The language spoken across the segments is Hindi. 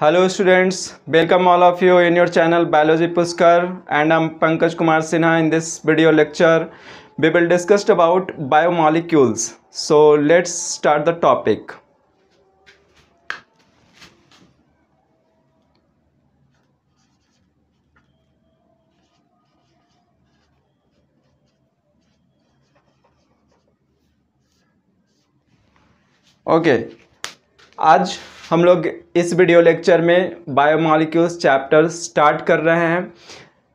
Hello students, welcome all of you in your channel Biology Pushkar, and I'm Pankaj Kumar Sinha. In this video lecture we will discuss about biomolecules. So let's start the topic. Okay, आज हम लोग इस वीडियो लेक्चर में बायोमॉलिक्यूल्स चैप्टर स्टार्ट कर रहे हैं।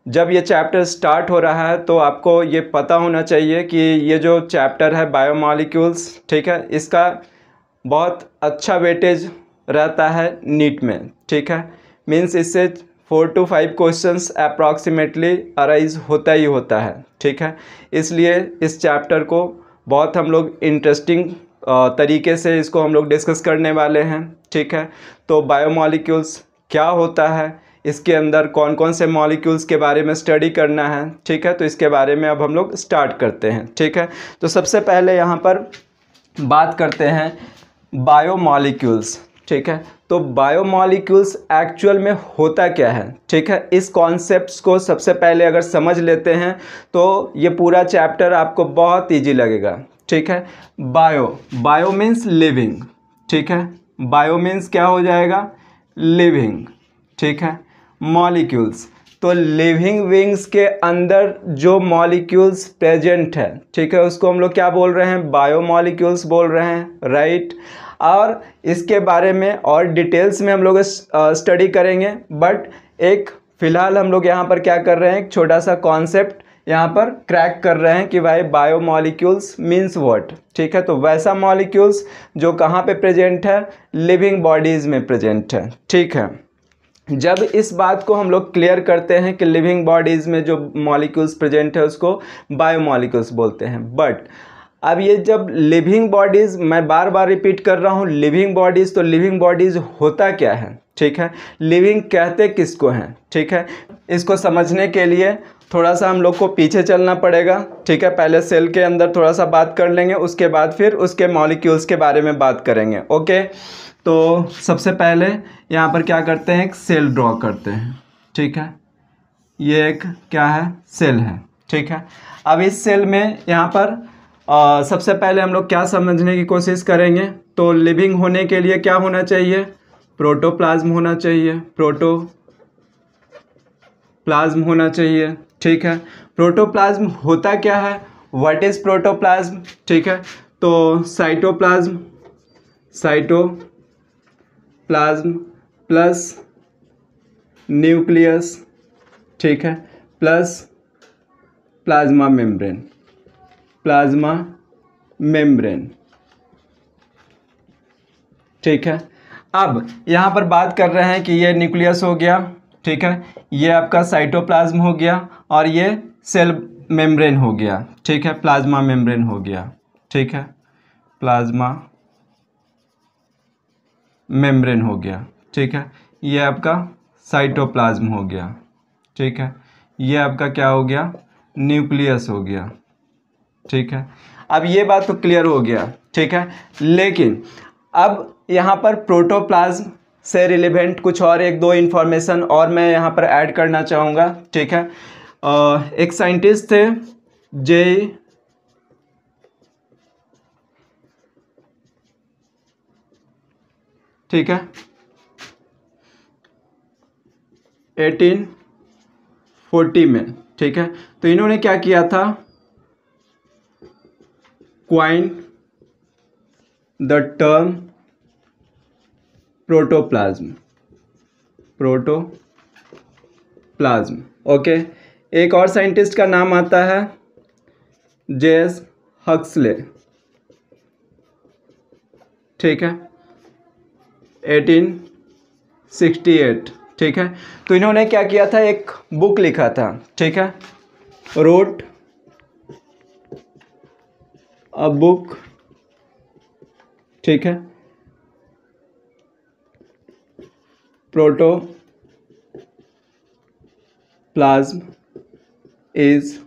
जब ये चैप्टर स्टार्ट हो रहा है तो आपको ये पता होना चाहिए कि ये जो चैप्टर है बायोमॉलिक्यूल्स, ठीक है, इसका बहुत अच्छा वेटेज रहता है नीट में, ठीक है। मीन्स इससे 4 to 5 क्वेश्चंस अप्रॉक्सीमेटली अराइज होता ही होता है, ठीक है। इसलिए इस चैप्टर को बहुत हम लोग इंटरेस्टिंग तरीके से इसको हम लोग डिस्कस करने वाले हैं, ठीक है। तो बायोमॉलिक्यूल्स क्या होता है, इसके अंदर कौन कौन से मॉलिक्यूल्स के बारे में स्टडी करना है, ठीक है। तो इसके बारे में अब हम लोग स्टार्ट करते हैं, ठीक है। तो सबसे पहले यहाँ पर बात करते हैं बायोमॉलिक्यूल्स, ठीक है। तो बायोमॉलिक्यूल्स एक्चुअल में होता क्या है, ठीक है। इस कॉन्सेप्ट्स को सबसे पहले अगर समझ लेते हैं तो ये पूरा चैप्टर आपको बहुत ईजी लगेगा, ठीक है। बायो मीन्स लिविंग, ठीक है। बायो मीन्स क्या हो जाएगा, लिविंग, ठीक है। मॉलिक्यूल्स, तो लिविंग विंग्स के अंदर जो मॉलिक्यूल्स प्रेजेंट है, ठीक है, उसको हम लोग क्या बोल रहे हैं, बायोमॉलिक्यूल्स बोल रहे हैं, राइट। और इसके बारे में और डिटेल्स में हम लोग स्टडी करेंगे, बट एक फ़िलहाल हम लोग यहाँ पर क्या कर रहे हैं, एक छोटा सा कॉन्सेप्ट यहाँ पर क्रैक कर रहे हैं कि भाई बायोमॉलिक्यूल्स मीन्स व्हाट, ठीक है। तो वैसा मॉलिक्यूल्स जो कहाँ पे प्रेजेंट है, लिविंग बॉडीज़ में प्रेजेंट है, ठीक है। जब इस बात को हम लोग क्लियर करते हैं कि लिविंग बॉडीज़ में जो मॉलिक्यूल्स प्रेजेंट है उसको बायोमॉलिक्यूल्स बोलते हैं। बट अब ये जब लिविंग बॉडीज़, मैं बार बार रिपीट कर रहा हूँ, लिविंग बॉडीज़, तो लिविंग बॉडीज़ होता क्या है, ठीक है। लिविंग कहते किसको हैं, ठीक है। इसको समझने के लिए थोड़ा सा हम लोग को पीछे चलना पड़ेगा, ठीक है। पहले सेल के अंदर थोड़ा सा बात कर लेंगे, उसके बाद फिर उसके मॉलिक्यूल्स के बारे में बात करेंगे, ओके। तो सबसे पहले यहाँ पर क्या करते हैं, एक सेल ड्रॉ करते हैं, ठीक है। ये एक क्या है, सेल है, ठीक है। अब इस सेल में यहाँ पर सबसे पहले हम लोग क्या समझने की कोशिश करेंगे, तो लिविंग होने के लिए क्या होना चाहिए, प्रोटोप्लाज्म होना चाहिए, प्रोटोप्लाज्म होना चाहिए, ठीक है। प्रोटोप्लाज्म होता क्या है, व्हाट इज प्रोटोप्लाज्म, ठीक है। तो साइटोप्लाज्म प्लस न्यूक्लियस, ठीक है, प्लस प्लाज्मा मेम्ब्रेन, ठीक है। अब यहाँ पर बात कर रहे हैं कि ये न्यूक्लियस हो गया, ठीक है, ये आपका साइटोप्लाज्म हो गया, और ये सेल मेम्ब्रेन हो गया, ठीक है, प्लाज्मा मेम्ब्रेन हो गया, ठीक है, प्लाज्मा मेम्ब्रेन हो गया, ठीक है। ये आपका साइटोप्लाज्म हो गया, ठीक है। ये आपका क्या हो गया, न्यूक्लियस हो गया, ठीक है। अब ये बात तो क्लियर हो गया, ठीक है। लेकिन अब यहाँ पर प्रोटोप्लाज्म से रिलेवेंट कुछ और एक दो इन्फॉर्मेशन और मैं यहाँ पर ऐड करना चाहूँगा, ठीक है। एक साइंटिस्ट थे जे, ठीक है, 1840 में, ठीक है। तो इन्होंने क्या किया था, coin the term protoplasm, okay. एक और साइंटिस्ट का नाम आता है जे.एस. हक्सले, ठीक है, 1868, ठीक है। तो इन्होंने क्या किया था, एक बुक लिखा था, ठीक है, रोट अ बुक, ठीक है, protoplasm is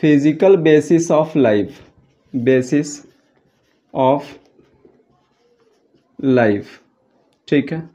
physical basis of life. ठीक है,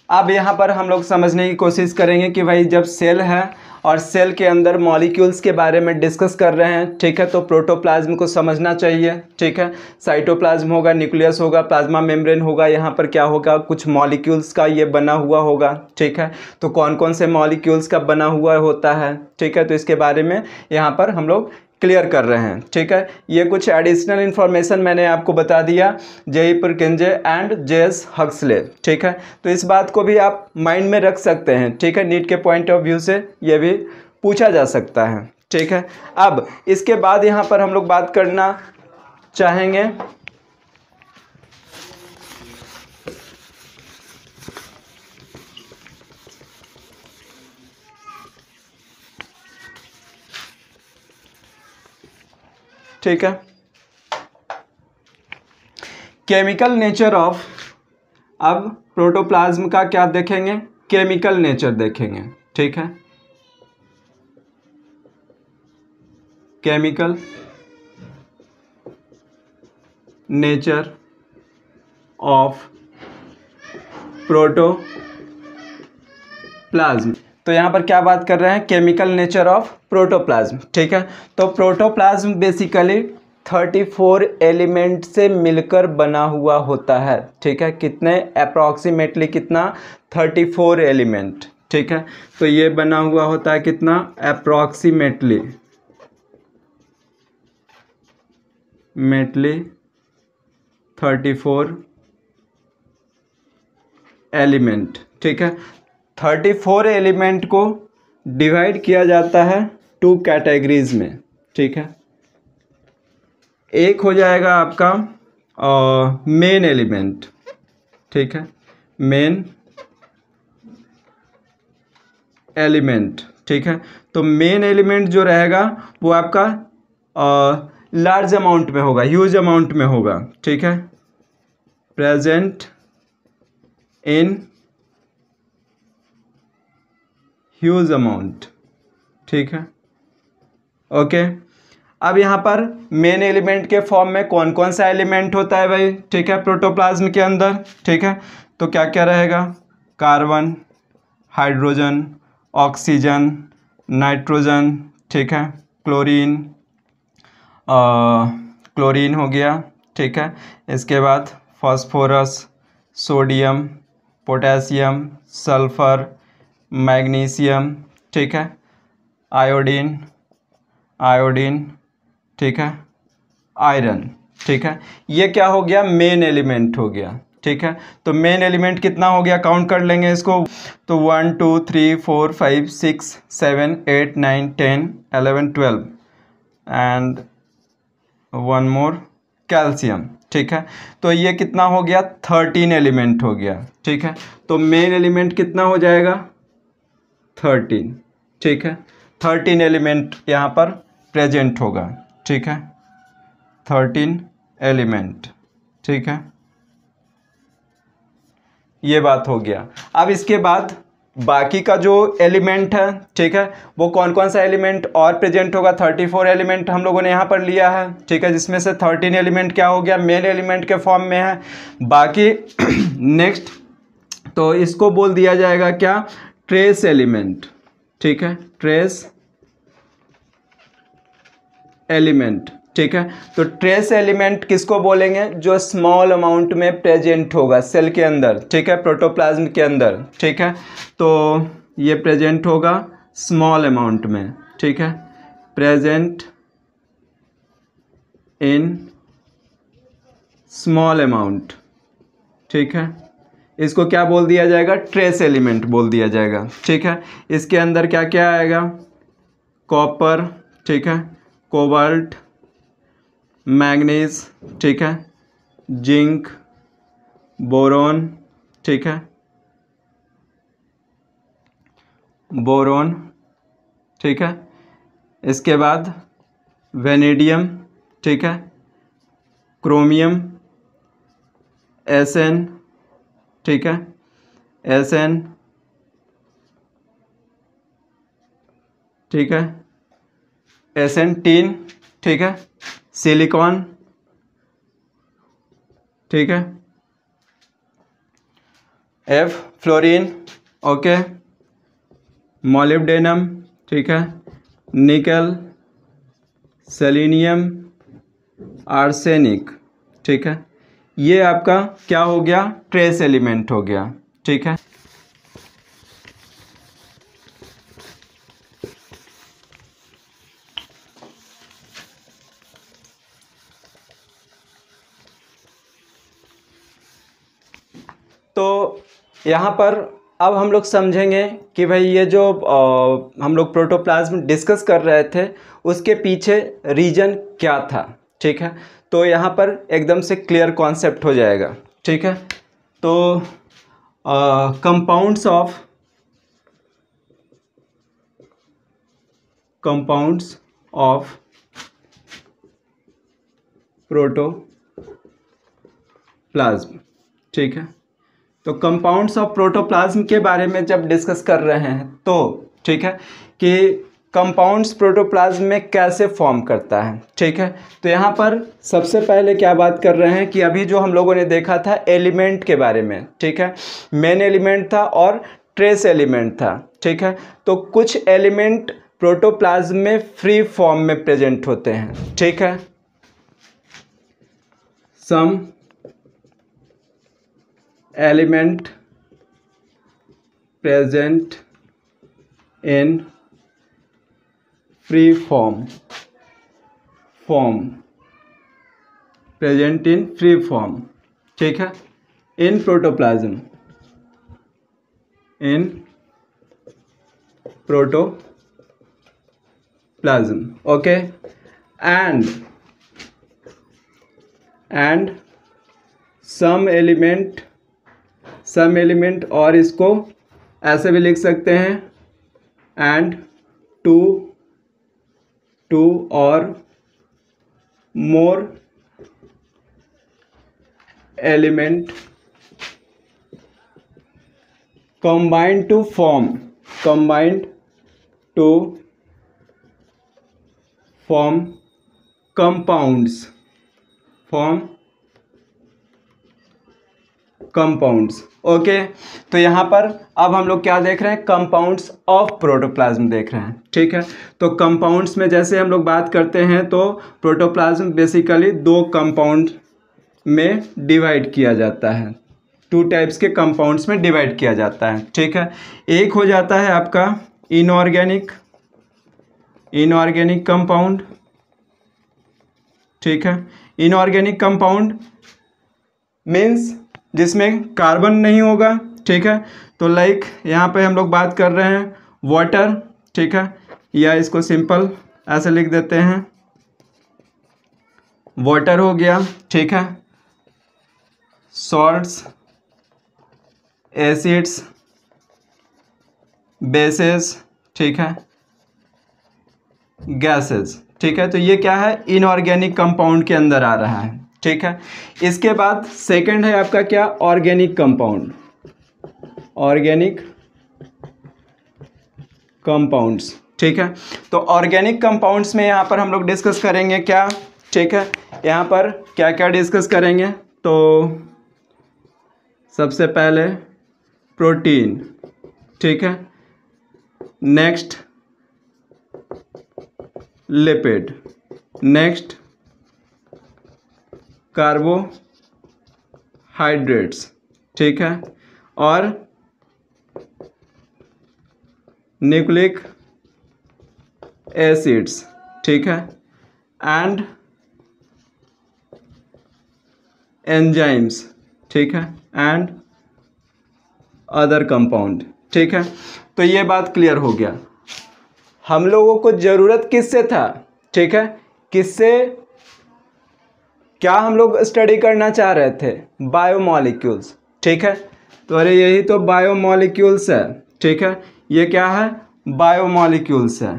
अब यहाँ पर हम लोग समझने की कोशिश करेंगे कि भाई जब सेल है और सेल के अंदर मॉलिक्यूल्स के बारे में डिस्कस कर रहे हैं, ठीक है, तो प्रोटोप्लाज्म को समझना चाहिए। ठीक है, साइटोप्लाज्म होगा, न्यूक्लियस होगा, प्लाज्मा मेम्ब्रेन होगा, यहाँ पर क्या होगा, कुछ मॉलिक्यूल्स का ये बना हुआ होगा। ठीक है, तो कौन कौन से मॉलिक्यूल्स का बना हुआ होता है, ठीक है, तो इसके बारे में यहाँ पर हम लोग क्लियर कर रहे हैं। ठीक है, ये कुछ एडिशनल इन्फॉर्मेशन मैंने आपको बता दिया, J E Purkinje and J S Huxley. ठीक है, तो इस बात को भी आप माइंड में रख सकते हैं। ठीक है, नीट के पॉइंट ऑफ व्यू से ये भी पूछा जा सकता है। ठीक है, अब इसके बाद यहाँ पर हम लोग बात करना चाहेंगे ठीक है, केमिकल नेचर ऑफ, अब प्रोटोप्लाज्म का क्या देखेंगे, केमिकल नेचर देखेंगे। ठीक है, केमिकल नेचर ऑफ प्रोटोप्लाज्म, तो यहाँ पर क्या बात कर रहे हैं, केमिकल नेचर ऑफ प्रोटोप्लाज्म। ठीक है, तो प्रोटोप्लाज्म बेसिकली 34 एलिमेंट से मिलकर बना हुआ होता है। ठीक है, कितने, अप्रॉक्सीमेटली कितना, 34 एलिमेंट। ठीक है, तो ये बना हुआ होता है कितना, अप्रॉक्सीमेटली 34 एलिमेंट। ठीक है, 34 एलिमेंट को डिवाइड किया जाता है 2 कैटेगरीज में। ठीक है, एक हो जाएगा आपका मेन एलिमेंट। ठीक है, मेन एलिमेंट। ठीक है, तो मेन एलिमेंट जो रहेगा वो आपका लार्ज अमाउंट में होगा, ह्यूज अमाउंट में होगा। ठीक है, प्रेजेंट इन ह्यूज अमाउंट। ठीक है, ओके, अब यहाँ पर मेन एलिमेंट के फॉर्म में कौन कौन सा एलिमेंट होता है भाई, ठीक है, प्रोटोप्लाज्म के अंदर। ठीक है, तो क्या क्या रहेगा, कार्बन, हाइड्रोजन, ऑक्सीजन, नाइट्रोजन, ठीक है, क्लोरीन, क्लोरीन हो गया। ठीक है, इसके बाद phosphorus, sodium, potassium, sulphur, magnesium, ठीक है, आयोडीन, ठीक है, आयरन। ठीक है, ये क्या हो गया, मेन एलिमेंट हो गया। ठीक है, तो मेन एलिमेंट कितना हो गया, काउंट कर लेंगे इसको, तो 1 2 3 4 5 6 7 8 9 10 11 12 एंड 1 मोर, कैल्शियम। ठीक है, तो ये कितना हो गया, 13 एलिमेंट हो गया। ठीक है, तो मेन एलिमेंट कितना हो जाएगा, 13। ठीक है, 13 एलिमेंट यहाँ पर प्रेजेंट होगा। ठीक है, 13 एलिमेंट। ठीक है, ये बात हो गया। अब इसके बाद बाकी का जो एलिमेंट है, ठीक है, वो कौन कौन सा एलिमेंट और प्रेजेंट होगा, 34 एलिमेंट हम लोगों ने यहाँ पर लिया है। ठीक है, जिसमें से 13 एलिमेंट क्या हो गया, मेन एलिमेंट के फॉर्म में है। बाकी नेक्स्ट तो इसको बोल दिया जाएगा क्या, ट्रेस एलिमेंट। ठीक है, ट्रेस एलिमेंट। ठीक है, तो ट्रेस एलिमेंट किसको बोलेंगे, जो स्मॉल अमाउंट में प्रेजेंट होगा सेल के अंदर। ठीक है, प्रोटोप्लाज्म के अंदर। ठीक है, तो ये प्रेजेंट होगा स्मॉल अमाउंट में। ठीक है, प्रेजेंट इन स्मॉल अमाउंट। ठीक है, इसको क्या बोल दिया जाएगा, ट्रेस एलिमेंट बोल दिया जाएगा। ठीक है, इसके अंदर क्या क्या आएगा, कॉपर, ठीक है, कोबाल्ट, मैग्नीज, ठीक है, जिंक, बोरोन, ठीक है, बोरोन, ठीक है, इसके बाद वेनेडियम, ठीक है, क्रोमियम, एसएन, ठीक है, एसएन, ठीक है, एसएन टीन, ठीक है, सिलिकॉन, ठीक है, F फ्लोरीन, ओके, मोलिब्डेनम, ठीक है, निकल, सेलेनियम, आर्सेनिक, ठीक है, ये आपका क्या हो गया, ट्रेस एलिमेंट हो गया, ठीक है। तो यहाँ पर अब हम लोग समझेंगे कि भाई ये जो हम लोग प्रोटोप्लाज्म डिस्कस कर रहे थे उसके पीछे रीजन क्या था, ठीक है। तो यहाँ पर एकदम से क्लियर कॉन्सेप्ट हो जाएगा, ठीक है। तो कंपाउंड्स ऑफ प्रोटोप्लाज्म, ठीक है। तो कंपाउंड्स ऑफ प्रोटोप्लाज्म के बारे में जब डिस्कस कर रहे हैं तो ठीक है कि कंपाउंड्स प्रोटोप्लाज्म में कैसे फॉर्म करता है, ठीक है। तो यहाँ पर सबसे पहले क्या बात कर रहे हैं कि अभी जो हम लोगों ने देखा था एलिमेंट के बारे में, ठीक है, मेन एलिमेंट था और ट्रेस एलिमेंट था, ठीक है। तो कुछ एलिमेंट प्रोटोप्लाज्म में फ्री फॉर्म में प्रेजेंट होते हैं, ठीक है। Some element present in free form present in free form, ठीक है, in protoplasm okay. And some element और इसको ऐसे भी लिख सकते हैं, एंड टू और मोर element combined to form compounds, okay. तो यहाँ पर अब हम लोग क्या देख रहे हैं, कंपाउंड्स ऑफ प्रोटोप्लाज्म देख रहे हैं, ठीक है। तो कंपाउंड्स में जैसे हम लोग बात करते हैं तो प्रोटोप्लाज्म बेसिकली दो कंपाउंड में डिवाइड किया जाता है, टू टाइप्स के कंपाउंड्स में डिवाइड किया जाता है, ठीक है। एक हो जाता है आपका इनऑर्गेनिक कंपाउंड, ठीक है। इनऑर्गेनिक कंपाउंड मीन्स जिसमें कार्बन नहीं होगा, ठीक है। तो लाइक यहाँ पे हम लोग बात कर रहे हैं वाटर, ठीक है, या इसको सिंपल ऐसे लिख देते हैं वाटर हो गया, ठीक है। सॉल्ट्स, एसिड्स, बेसेस, ठीक है, गैसेस, ठीक है। तो ये क्या है, इनऑर्गेनिक कंपाउंड के अंदर आ रहा है, ठीक है। इसके बाद सेकंड है आपका क्या, ऑर्गेनिक कंपाउंड्स, ठीक है। तो ऑर्गेनिक कंपाउंड्स में यहाँ पर हम लोग डिस्कस करेंगे क्या, ठीक है। यहाँ पर क्या क्या डिस्कस करेंगे, तो सबसे पहले प्रोटीन, ठीक है, नेक्स्ट लिपिड, नेक्स्ट कार्बोहाइड्रेट्स, ठीक है, और न्यूक्लिक एसिड्स, ठीक है, एंड एंजाइम्स, ठीक है, एंड अदर कंपाउंड, ठीक है। तो ये बात क्लियर हो गया। हम लोगों को ज़रूरत किससे था, ठीक है, किससे, क्या हम लोग स्टडी करना चाह रहे थे, बायोमॉलिक्यूल्स, ठीक है। तो अरे यही तो बायोमॉलिक्यूल्स है, ठीक है, ये क्या है, बायोमॉलिक्यूल्स है,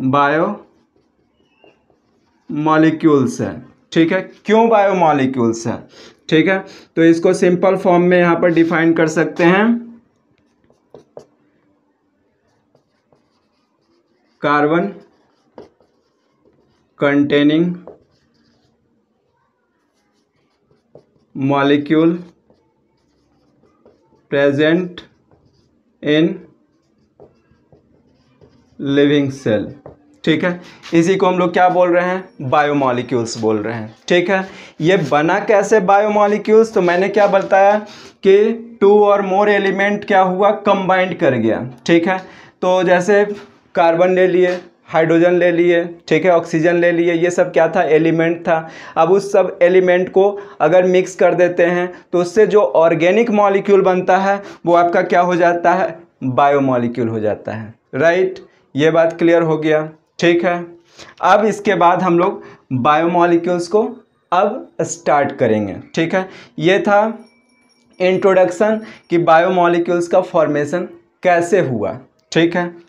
बायोमॉलिक्यूल्स है, ठीक है। क्यों बायोमॉलिक्यूल्स है, ठीक है। तो इसको सिंपल फॉर्म में यहाँ पर डिफाइन कर सकते हैं, carbon containing molecule present in living cell. ठीक है, इसी को हम लोग क्या बोल रहे हैं, बायोमॉलिक्यूल्स बोल रहे हैं। ठीक है, ये बना कैसे बायोमॉलिक्यूल्स, तो मैंने क्या बताया कि 2 और मोर एलिमेंट क्या हुआ, कंबाइंड कर गया। ठीक है, तो जैसे कार्बन ले लिए, हाइड्रोजन ले लिए, ठीक है, ऑक्सीजन ले लिए, ये सब क्या था, एलिमेंट था। अब उस सब एलिमेंट को अगर मिक्स कर देते हैं तो उससे जो ऑर्गेनिक मॉलिक्यूल बनता है वो आपका क्या हो जाता है, बायोमॉलिक्यूल हो जाता है। राइट, ये बात क्लियर हो गया। ठीक है, अब इसके बाद हम लोग बायोमॉलिक्यूल्स को अब स्टार्ट करेंगे। ठीक है, ये था इंट्रोडक्शन कि बायोमॉलिक्यूल्स का फॉर्मेशन कैसे हुआ। ठीक है,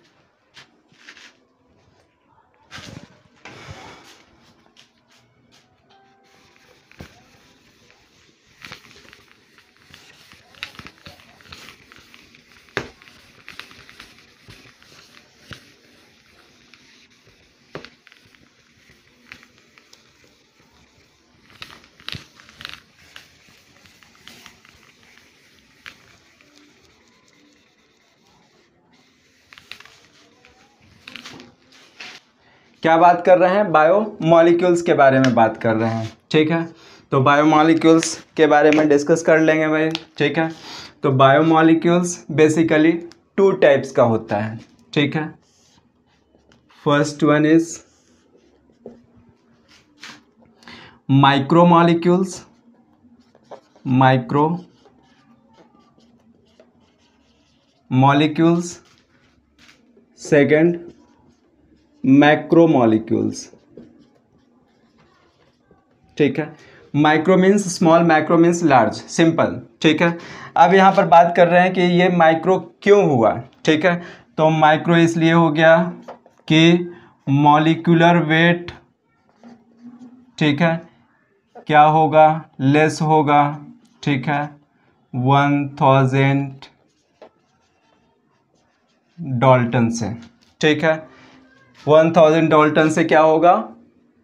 क्या बात कर रहे हैं, बायोमॉलिक्यूल्स के बारे में बात कर रहे हैं। ठीक है, तो बायोमॉलिक्यूल्स के बारे में डिस्कस कर लेंगे भाई। ठीक है, तो बायोमॉलिक्यूल्स बेसिकली 2 टाइप्स का होता है। ठीक है, first one is micromolecules, micromolecules. Second macromolecules. ठीक है, micro means small, macro means large, simple. ठीक है, अब यहाँ पर बात कर रहे हैं कि ये माइक्रो क्यों हुआ। ठीक है, तो माइक्रो इसलिए हो गया कि मॉलिक्यूलर वेट, ठीक है, क्या होगा, लेस होगा। ठीक है, 1000 डाल्टन से। ठीक है, 1000 डाल्टन से क्या होगा,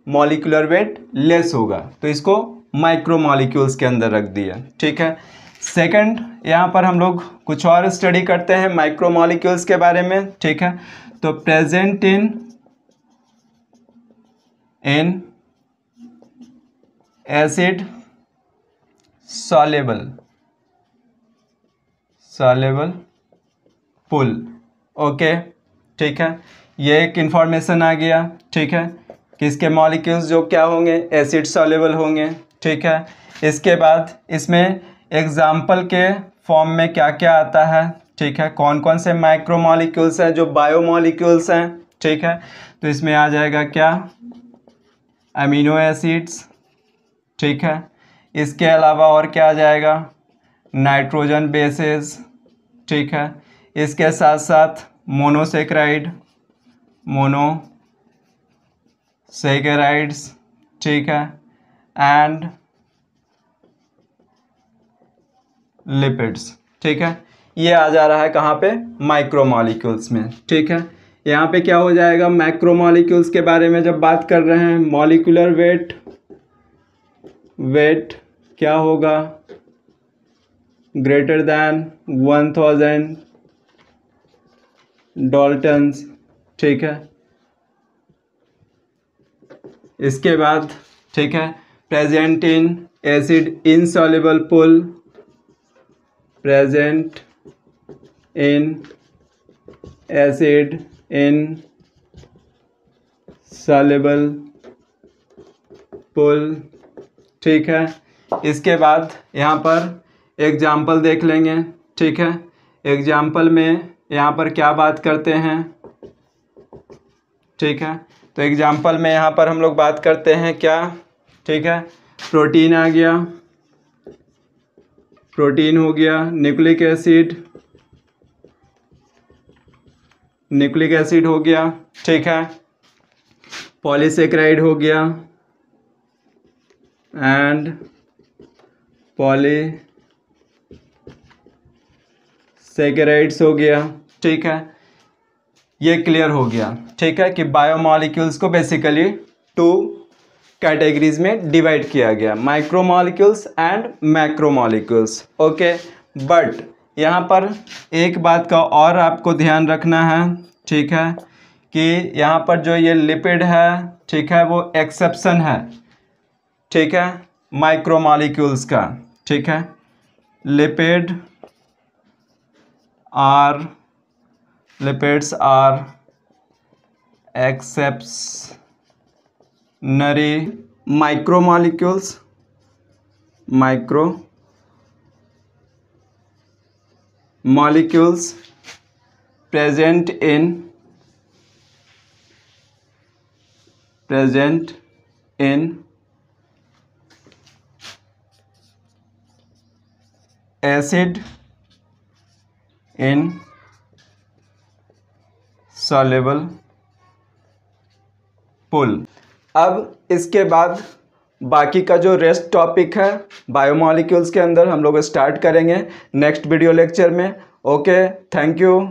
मॉलिक्यूलर वेट लेस होगा, तो इसको माइक्रो मॉलिक्यूल्स के अंदर रख दिया। ठीक है, सेकंड यहाँ पर हम लोग कुछ और स्टडी करते हैं माइक्रो मॉलिक्यूल्स के बारे में। ठीक है, तो present in acid soluble pool. Okay, ठीक है, ये एक इंफॉर्मेशन आ गया। ठीक है, कि इसके मॉलिक्यूल्स जो क्या होंगे, एसिड सॉल्युबल होंगे। ठीक है, इसके बाद इसमें एग्जाम्पल के फॉर्म में क्या क्या आता है। ठीक है, कौन कौन से माइक्रो मॉलिक्यूल्स हैं जो बायोमॉलिक्यूल्स हैं। ठीक है, तो इसमें आ जाएगा क्या, अमीनो एसिड्स। ठीक है, इसके अलावा और क्या आ जाएगा, नाइट्रोजन बेसेस। ठीक है, इसके साथ साथ मोनोसेक्राइड, मोनोसेकेराइड्स। ठीक है, एंड लिपिड्स। ठीक है, ये आ जा रहा है कहाँ पे, माइक्रोमॉलिक्यूल्स में। ठीक है, यहाँ पे क्या हो जाएगा, मैक्रोमॉलिक्यूल्स के बारे में जब बात कर रहे हैं, मॉलिक्यूलर वेट क्या होगा, ग्रेटर दैन 1000 डाल्टन्स। ठीक है, इसके बाद ठीक है, present in acid insoluble pool, present in acid insoluble pool. ठीक है, इसके बाद यहाँ पर एग्जाम्पल देख लेंगे। ठीक है, एग्जाम्पल में यहाँ पर क्या बात करते हैं। ठीक है, तो एग्जाम्पल में यहाँ पर हम लोग बात करते हैं क्या, ठीक है, प्रोटीन आ गया, प्रोटीन हो गया, न्यूक्लिक एसिड हो गया। ठीक है, पॉलीसेकेराइड हो गया एंड पॉलीसेकेराइड्स हो गया। ठीक है, ये क्लियर हो गया। ठीक है, कि बायोमॉलिक्यूल्स को बेसिकली 2 कैटेगरीज में डिवाइड किया गया, माइक्रोमॉलिक्यूल्स एंड मैक्रोमॉलिक्यूल्स। ओके, बट यहाँ पर एक बात का और आपको ध्यान रखना है, ठीक है, कि यहाँ पर जो ये लिपिड है, ठीक है, वो एक्सेप्शन है, ठीक है, माइक्रोमॉलिक्यूल्स का, ठीक है। Lipids are exceptionary micromolecules present in acid insoluble pool। अब इसके बाद बाकी का जो रेस्ट टॉपिक है बायोमॉलिक्यूल्स के अंदर हम लोग स्टार्ट करेंगे नेक्स्ट वीडियो लेक्चर में। Okay, thank you.